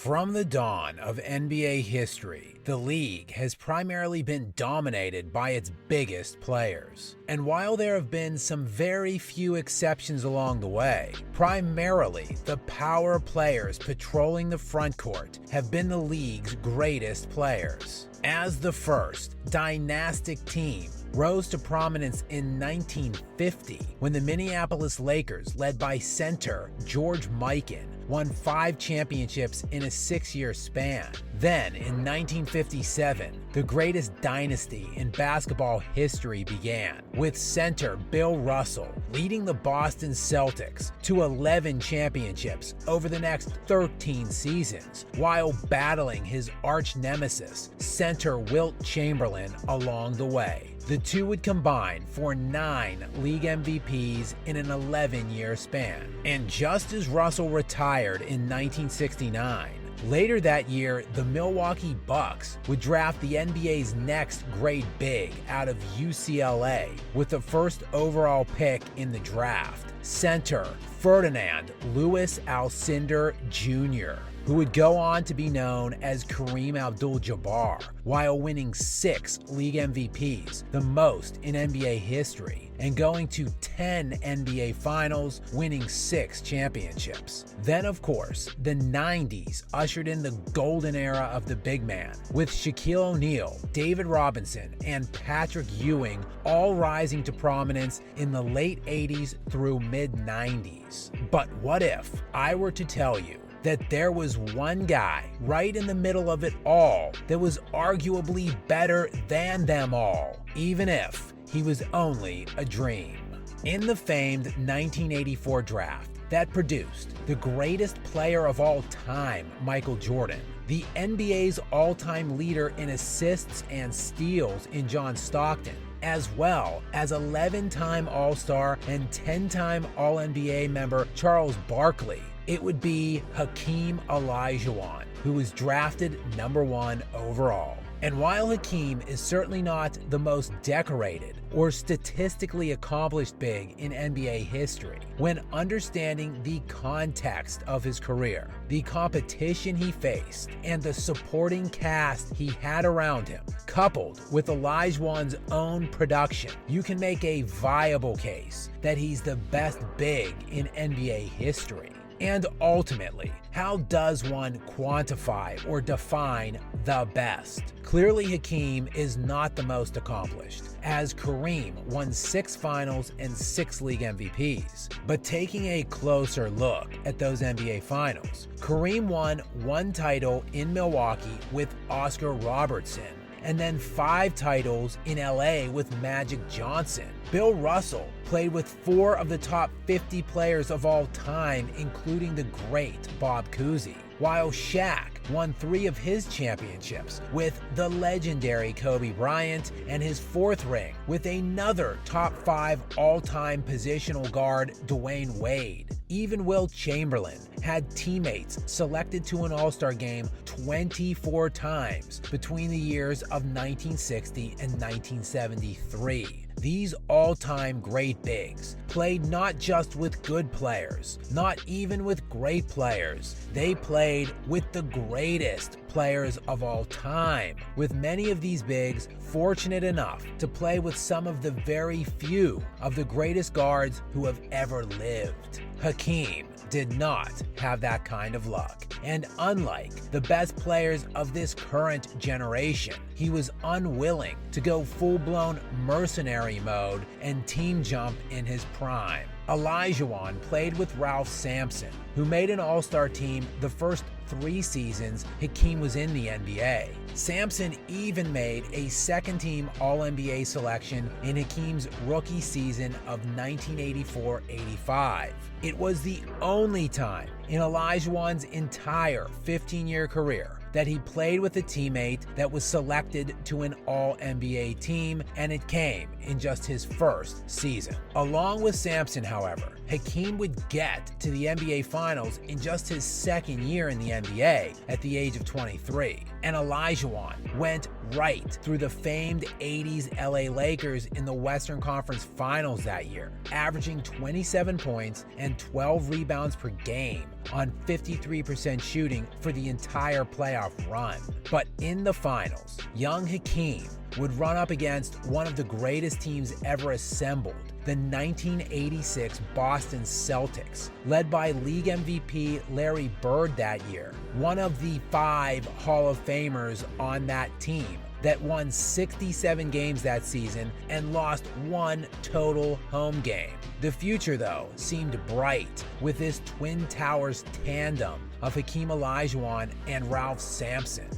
From the dawn of NBA history, the league has primarily been dominated by its biggest players. And while there have been some very few exceptions along the way, primarily the power players patrolling the front court have been the league's greatest players. As the first dynastic team rose to prominence in 1950 when the Minneapolis Lakers, led by center George Mikan, won 5 championships in a 6-year span. Then, in 1957, the greatest dynasty in basketball history began, with center Bill Russell leading the Boston Celtics to 11 championships over the next 13 seasons, while battling his arch nemesis, center Wilt Chamberlain, along the way. The two would combine for 9 league MVPs in an 11-year span. And just as Russell retired in 1969, later that year, the Milwaukee Bucks would draft the NBA's next great big out of UCLA with the first overall pick in the draft, center Ferdinand Louis Alcindor Jr., who would go on to be known as Kareem Abdul-Jabbar, while winning 6 league MVPs, the most in NBA history, and going to 10 NBA Finals, winning 6 championships. Then, of course, the 90s ushered in the golden era of the big man, with Shaquille O'Neal, David Robinson, and Patrick Ewing all rising to prominence in the late 80s through mid-90s. But what if I were to tell you that there was one guy right in the middle of it all that was arguably better than them all, even if he was only a dream? In the famed 1984 draft that produced the greatest player of all time, Michael Jordan, the NBA's all-time leader in assists and steals in John Stockton, as well as 11-time All-Star and 10-time All-NBA member Charles Barkley, it would be Hakeem Olajuwon, who was drafted number 1 overall. And while Hakeem is certainly not the most decorated or statistically accomplished big in NBA history, when understanding the context of his career, the competition he faced, and the supporting cast he had around him, coupled with Olajuwon's own production, you can make a viable case that he's the best big in NBA history. And ultimately, how does one quantify or define the best? Clearly, Hakeem is not the most accomplished, as Kareem won 6 finals and 6 league MVPs. But taking a closer look at those NBA finals, Kareem won 1 title in Milwaukee with Oscar Robertson, and then 5 titles in LA with Magic Johnson. Bill Russell played with 4 of the top 50 players of all time, including the great Bob Cousy, while Shaq won 3 of his championships with the legendary Kobe Bryant, and his 4th ring with another top 5 all-time positional guard, Dwayne Wade. Even Wilt Chamberlain had teammates selected to an All-Star game 24 times between the years of 1960 and 1973. These all-time great bigs played not just with good players, not even with great players. They played with the greatest players of all time, with many of these bigs fortunate enough to play with some of the very few of the greatest guards who have ever lived. Hakeem did not have that kind of luck, and unlike the best players of this current generation, he was unwilling to go full-blown mercenary mode and team jump in his prime. Olajuwon played with Ralph Sampson, who made an All-Star team the first 3 seasons Hakeem was in the NBA. Sampson even made a second-team All-NBA selection in Hakeem's rookie season of 1984-85. It was the only time in Olajuwon's entire 15-year career that he played with a teammate that was selected to an All-NBA team, and it came in just his first season. Along with Sampson, however, Hakeem would get to the NBA Finals Finals in just his second year in the NBA at the age of 23. And Olajuwon went right through the famed 80s LA Lakers in the Western Conference Finals that year, averaging 27 points and 12 rebounds per game on 53% shooting for the entire playoff run. But in the finals, young Hakeem would run up against one of the greatest teams ever assembled, the 1986 Boston Celtics, led by league MVP Larry Bird that year, one of the 5 Hall of Famers on that team that won 67 games that season and lost 1 total home game. The future, though, seemed bright with this Twin Towers tandem of Hakeem Olajuwon and Ralph Sampson.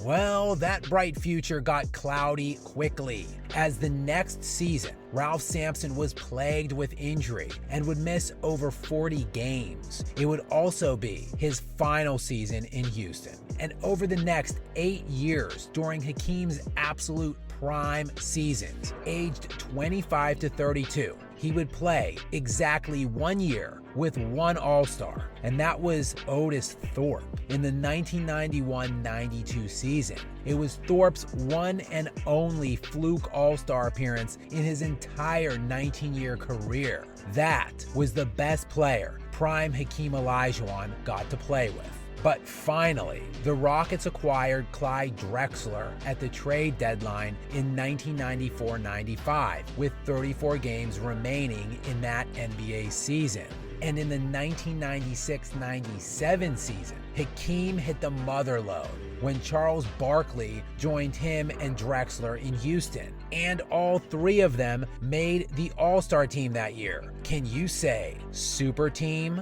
Well, that bright future got cloudy quickly, as the next season, Ralph Sampson was plagued with injury and would miss over 40 games. It would also be his final season in Houston. And over the next 8 years, during Hakeem's absolute prime seasons, aged 25 to 32, he would play exactly 1 year with 1 All-Star, and that was Otis Thorpe in the 1991-92 season. It was Thorpe's one and only fluke All-Star appearance in his entire 19-year career. That was the best player prime Hakeem Olajuwon got to play with. But finally, the Rockets acquired Clyde Drexler at the trade deadline in 1994-95, with 34 games remaining in that NBA season. And in the 1996-97 season, Hakeem hit the mother lode when Charles Barkley joined him and Drexler in Houston. And all 3 of them made the All-Star team that year. Can you say super team?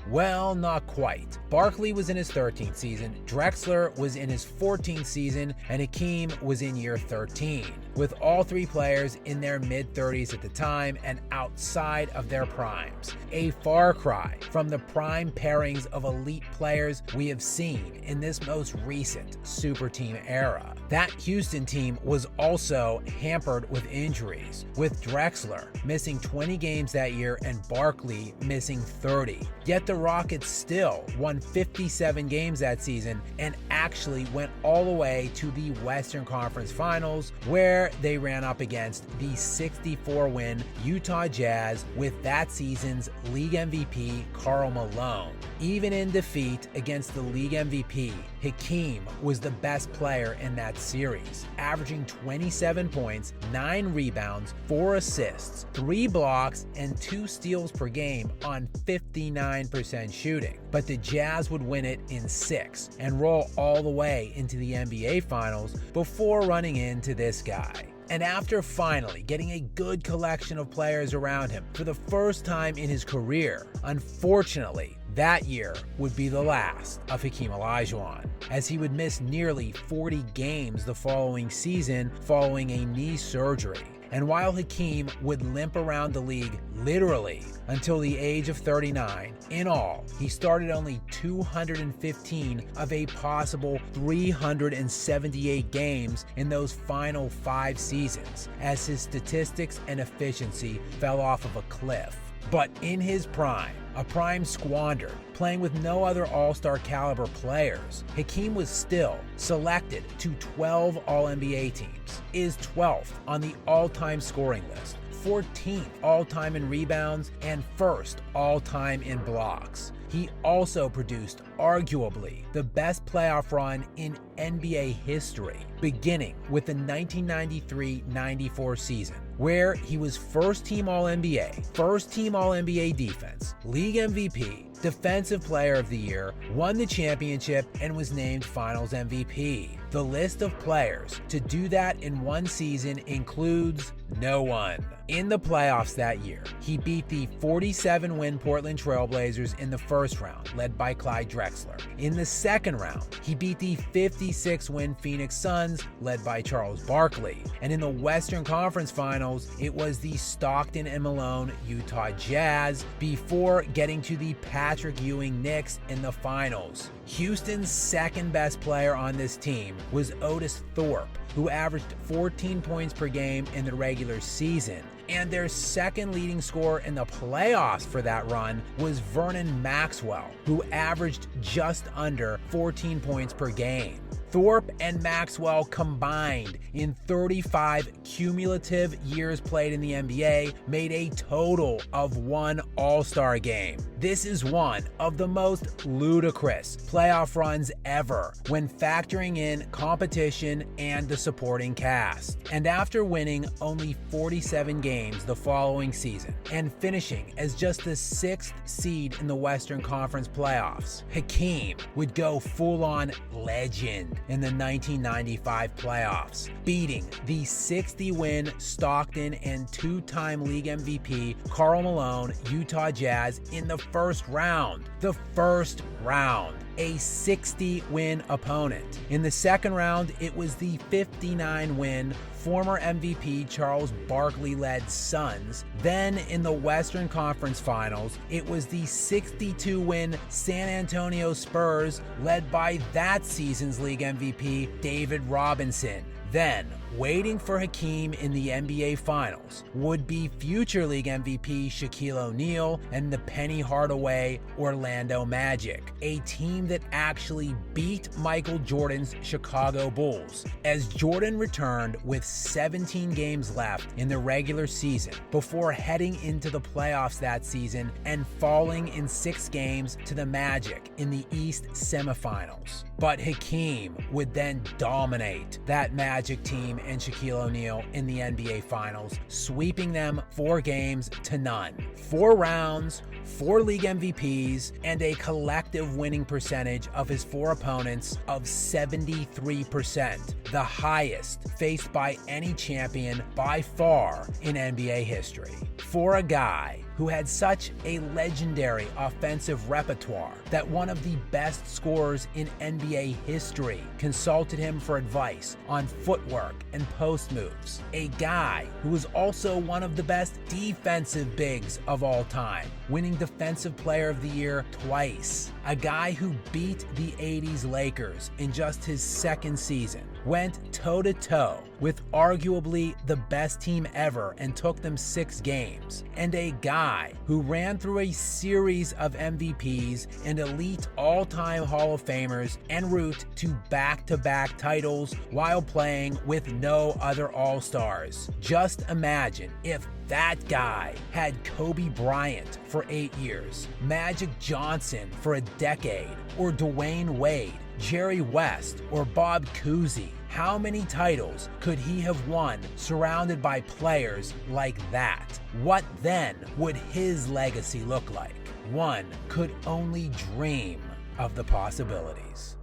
Well, not quite. Barkley was in his 13th season, Drexler was in his 14th season, and Hakeem was in year 13, with all 3 players in their mid-30s at the time and outside of their primes. A far cry from the prime pairings of elite players we have seen in this most recent super team era. That Houston team was also hampered with injuries, with Drexler missing 20 games that year and Barkley missing 30. Yet the Rockets still won 57 games that season and actually went all the way to the Western Conference Finals, where they ran up against the 64-win Utah Jazz with that season's league MVP Karl Malone. Even in defeat against the league MVP, Hakeem was the best player in that series, averaging 27 points, 9 rebounds, 4 assists, 3 blocks, and 2 steals per game on 59% shooting. But the Jazz would win it in 6 and roll all the way into the NBA Finals before running into this guy. And after finally getting a good collection of players around him for the first time in his career, unfortunately, that year would be the last of Hakeem Olajuwon, as he would miss nearly 40 games the following season following a knee surgery. And while Hakeem would limp around the league literally until the age of 39, in all, he started only 215 of a possible 378 games in those final 5 seasons, as his statistics and efficiency fell off of a cliff. But in his prime, a prime squandered, playing with no other All-Star caliber players, Hakeem was still selected to 12 All-NBA teams, is 12th on the all-time scoring list, 14th all-time in rebounds, and 1st all-time in blocks. He also produced arguably the best playoff run in NBA history, beginning with the 1993-94 season, where he was first-team All-NBA, first-team All-NBA defense, league MVP, Defensive Player of the Year, won the championship, and was named Finals MVP. The list of players to do that in one season includes no one. In the playoffs that year, he beat the 47-win Portland Trail Blazers in the first round, led by Clyde Drexler. In the second round, he beat the 56-win Phoenix Suns, led by Charles Barkley. And in the Western Conference Finals, it was the Stockton and Malone Utah Jazz, before getting to the Patrick Ewing Knicks in the finals. Houston's second best player on this team was Otis Thorpe, who averaged 14 points per game in the regular season, and their second leading scorer in the playoffs for that run was Vernon Maxwell, who averaged just under 14 points per game. Thorpe and Maxwell combined in 35 cumulative years played in the NBA made a total of 1 All-Star game. This is one of the most ludicrous playoff runs ever when factoring in competition and the supporting cast. And after winning only 47 games the following season and finishing as just the 6th seed in the Western Conference playoffs, Hakeem would go full-on legend in the 1995 playoffs, beating the 60-win Stockton and 2-time league MVP Karl Malone Utah Jazz in the first round. The first round. A 60-win opponent. In the second round, it was the 59-win former MVP Charles Barkley-led Suns. Then in the Western Conference Finals, it was the 62-win San Antonio Spurs led by that season's league MVP David Robinson. Then, waiting for Hakeem in the NBA Finals would be future league MVP Shaquille O'Neal and the Penny Hardaway Orlando Magic, a team that actually beat Michael Jordan's Chicago Bulls, as Jordan returned with 17 games left in the regular season before heading into the playoffs that season and falling in 6 games to the Magic in the East semifinals. But Hakeem would then dominate that Magic team and Shaquille O'Neal in the NBA Finals, sweeping them 4 games to none. 4 rounds, 4 league MVPs, and a collective winning percentage of his 4 opponents of 73%, the highest faced by any champion by far in NBA history. For a guy who had such a legendary offensive repertoire that one of the best scorers in NBA history consulted him for advice on footwork and post moves. A guy who was also one of the best defensive bigs of all time, winning Defensive Player of the Year twice. A guy who beat the 80s Lakers in just his second season, went toe-to-toe with arguably the best team ever and took them 6 games, and a guy who ran through a series of MVPs and elite all-time Hall of Famers en route to back-to-back titles while playing with no other All-Stars. Just imagine if that guy had Kobe Bryant for 8 years, Magic Johnson for a decade, or Dwayne Wade, Jerry West, or Bob Cousy. How many titles could he have won surrounded by players like that? What then would his legacy look like? One could only dream of the possibilities.